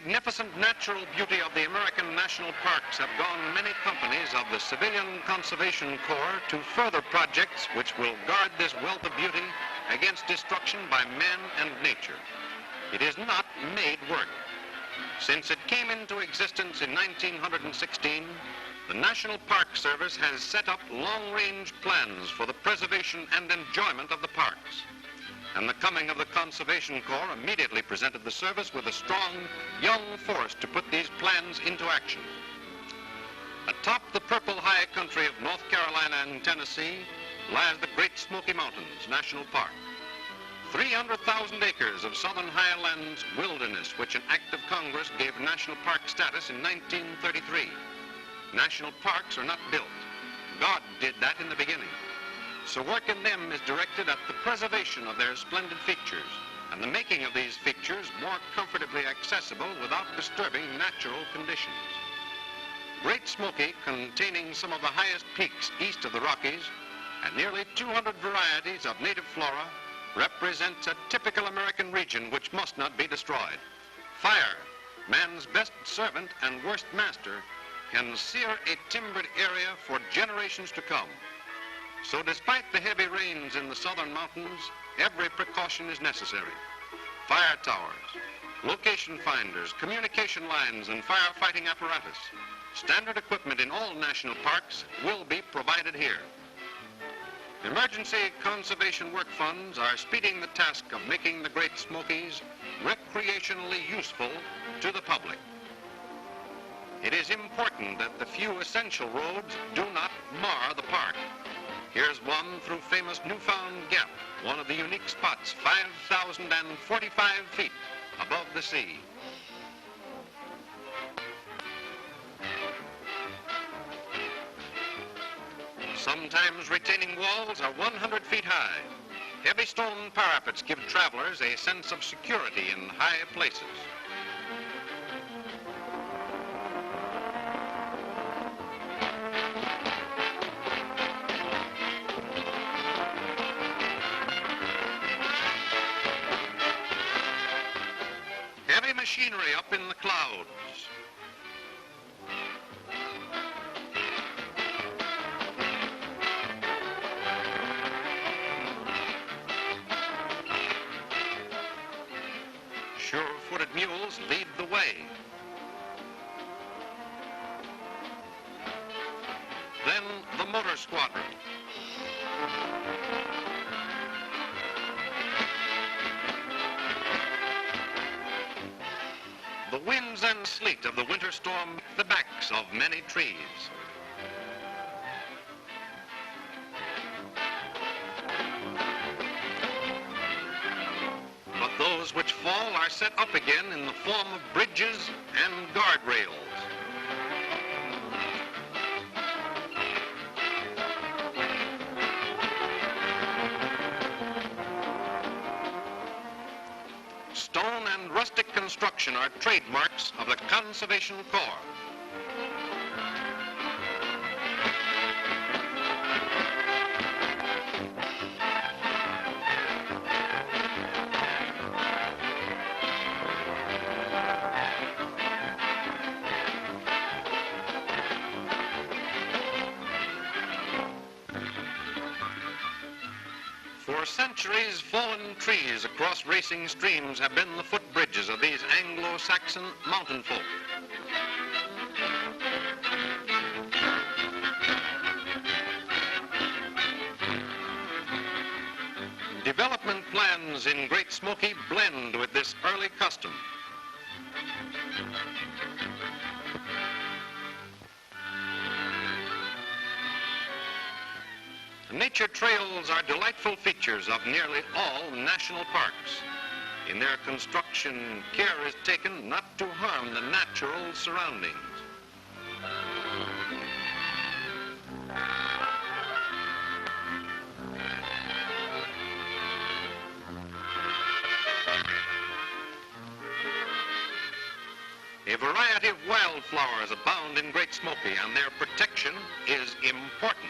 magnificent natural beauty of the American national parks have gone many companies of the Civilian Conservation Corps to further projects which will guard this wealth of beauty against destruction by man and nature. It is not made work. Since it came into existence in 1916, the National Park Service has set up long-range plans for the preservation and enjoyment of the parks. And the coming of the Conservation Corps immediately presented the service with a strong, young force to put these plans into action. Atop the purple high country of North Carolina and Tennessee lies the Great Smoky Mountains National Park. 300,000 acres of southern highlands wilderness, which an act of Congress gave national park status in 1933. National parks are not built. God did that in the beginning. So work in them is directed at the preservation of their splendid features and the making of these features more comfortably accessible without disturbing natural conditions. Great Smoky, containing some of the highest peaks east of the Rockies and nearly 200 varieties of native flora, represents a typical American region which must not be destroyed. Fire, man's best servant and worst master, can sear a timbered area for generations to come. So despite the heavy rains in the southern mountains, every precaution is necessary. Fire towers, location finders, communication lines, and firefighting apparatus. Standard equipment in all national parks will be provided here. Emergency conservation work funds are speeding the task of making the Great Smokies recreationally useful to the public. It is important that the few essential roads do not mar the park. Here's one through famous Newfound Gap, one of the unique spots 5,045 feet above the sea. Sometimes retaining walls are 100 feet high. Heavy stone parapets give travelers a sense of security in high places. Heavy machinery up in the clouds. Sure-footed mules lead the way. Then the motor squadron. The winds and sleet of the winter storm, the backs of many trees. But those which fall are set up again in the form of bridges and guardrails. Stone and rustic construction are trademarks of the Conservation Corps. For centuries, fallen trees across racing streams have been the footbridges of these Anglo-Saxon mountain folk. Development plans in Great Smoky blend with this early custom. Nature trails are delightful features of nearly all national parks. In their construction, care is taken not to harm the natural surroundings. A variety of wildflowers abound in Great Smoky, and their protection is important.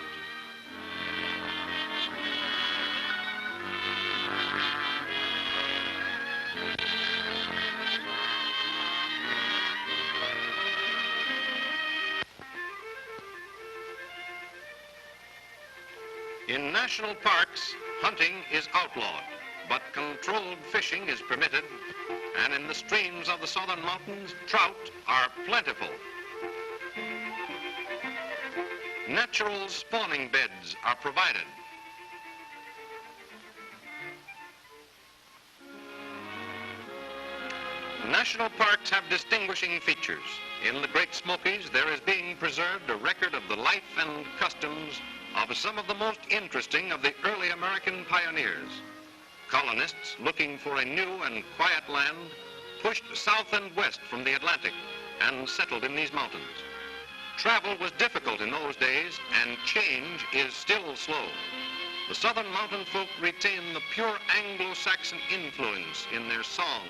In national parks, hunting is outlawed, but controlled fishing is permitted, and in the streams of the southern mountains, trout are plentiful. Natural spawning beds are provided. National parks have distinguishing features. In the Great Smokies, there is being preserved a record of the life and customs of some of the most interesting of the early American pioneers. Colonists looking for a new and quiet land pushed south and west from the Atlantic and settled in these mountains. Travel was difficult in those days, and change is still slow. The southern mountain folk retain the pure Anglo-Saxon influence in their songs,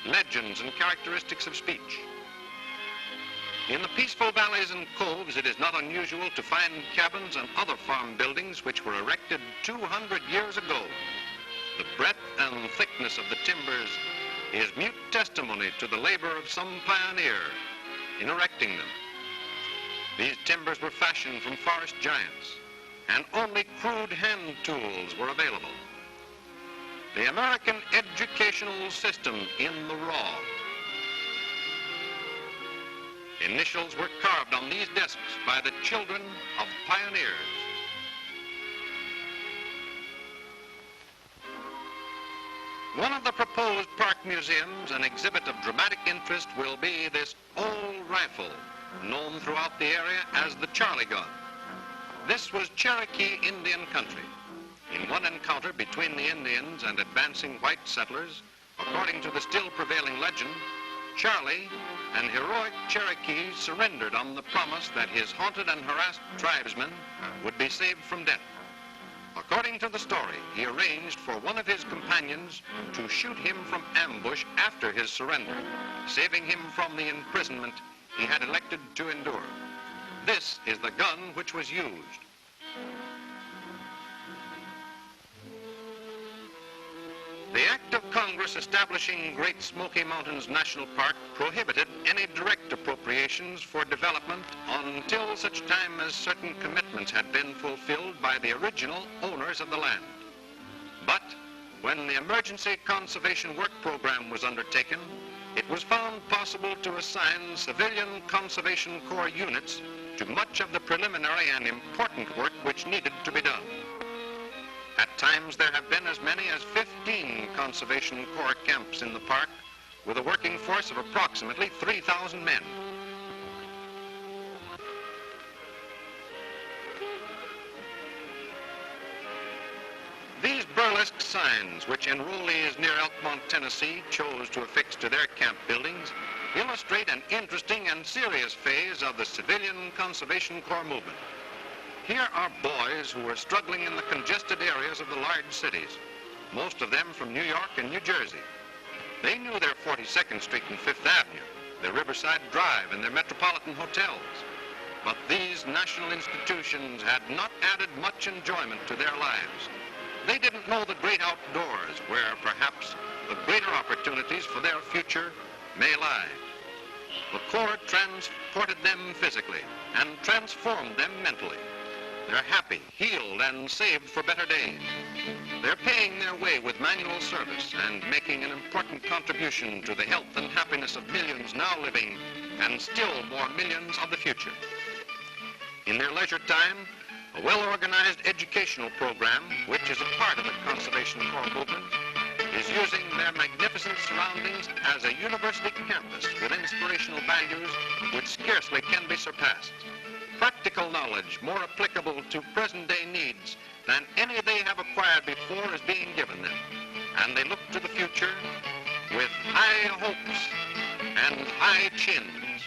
legends, and characteristics of speech. In the peaceful valleys and coves, it is not unusual to find cabins and other farm buildings which were erected 200 years ago. The breadth and thickness of the timbers is mute testimony to the labor of some pioneer in erecting them. These timbers were fashioned from forest giants, and only crude hand tools were available. The American educational system in the raw. Initials were carved on these desks by the children of pioneers. One of the proposed park museums, an exhibit of dramatic interest, will be this old rifle, known throughout the area as the Charlie gun. This was Cherokee Indian country. In one encounter between the Indians and advancing white settlers, according to the still prevailing legend, Charlie, an heroic Cherokee, surrendered on the promise that his haunted and harassed tribesmen would be saved from death. According to the story, he arranged for one of his companions to shoot him from ambush after his surrender, saving him from the imprisonment he had elected to endure. This is the gun which was used. The Act of Congress establishing Great Smoky Mountains National Park prohibited any direct appropriations for development until such time as certain commitments had been fulfilled by the original owners of the land. But when the Emergency Conservation Work Program was undertaken, it was found possible to assign Civilian Conservation Corps units to much of the preliminary and important work which needed to be done. At times, there have been as many as 15 Conservation Corps camps in the park, with a working force of approximately 3,000 men. These burlesque signs, which enrollees near Elkmont, Tennessee, chose to affix to their camp buildings, illustrate an interesting and serious phase of the Civilian Conservation Corps movement. Here are boys who are struggling in the congested areas of the large cities, most of them from New York and New Jersey. They knew their 42nd Street and Fifth Avenue, their Riverside Drive, and their metropolitan hotels. But these national institutions had not added much enjoyment to their lives. They didn't know the great outdoors, where perhaps the greater opportunities for their future may lie. The Corps transported them physically and transformed them mentally. They're happy, healed, and saved for better days. They're paying their way with manual service and making an important contribution to the health and happiness of millions now living and still more millions of the future. In their leisure time, a well-organized educational program, which is a part of the Conservation Corps movement, is using their magnificent surroundings as a university campus with inspirational values which scarcely can be surpassed. Practical knowledge more applicable to present-day needs than any they have acquired before is being given them. And they look to the future with high hopes and high chins.